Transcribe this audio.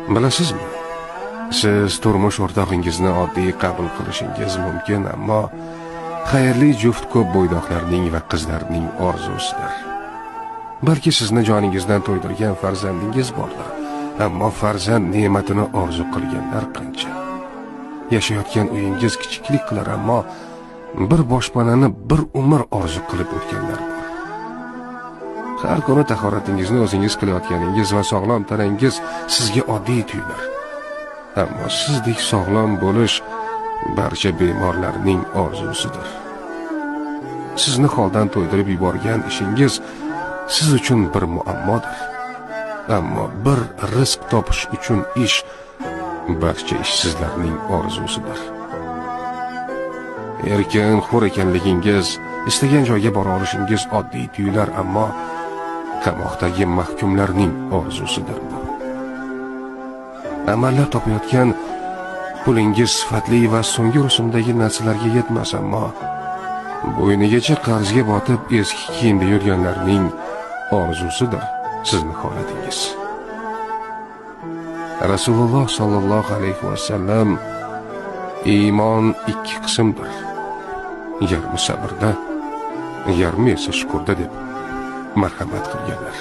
Bilasizmi? Siz turmush o'rtog'ingizni oddiy qabul qilishingiz mumkin, ammo xayrli juft ko'p bo'ydoqlarning va qizlarning orzusidir. Balki sizni joningizdan to'ydirgan farzandingiz bordir, ammo farzand ne'matini orzu qilganlar qancha. Yashayotgan uyingiz kichiklik qilar, ammo bir boshpanani bir umr orzu qilib o'tganlar bor. Har kuni tahoratingizni o'zingiz qilayotganingiz va sog'lom tanangiz sizga oddiy tuyular. Ammo sizdek sog'lom bo'lish barcha bemorlarning orzusidir. Sizni holdan to'ydirib yuborgan ishingiz siz uchun bir muammodir. Ammo bir rizq topish uchun ish barcha ishsizlarning orzusidir. Erkin, hur ekanligingiz, istagan joyga bora olishingiz oddiy tuyular, ammo qamoqdagi mahkumlarning orzusidir bu. Amallab topayotgan pulingiz sifatli va so'nggi rusumdagi narsalarga yetmas, ammo bo'ynigacha qarzga botib eski kiyimda yurganlarning orzusidir sizni holatingiz. Rasululloh sallallohu alayhi vasallam iymon ikki qismdir. Yarmi sabrda, yarmi esa shukurda deb marhamat qilganlar.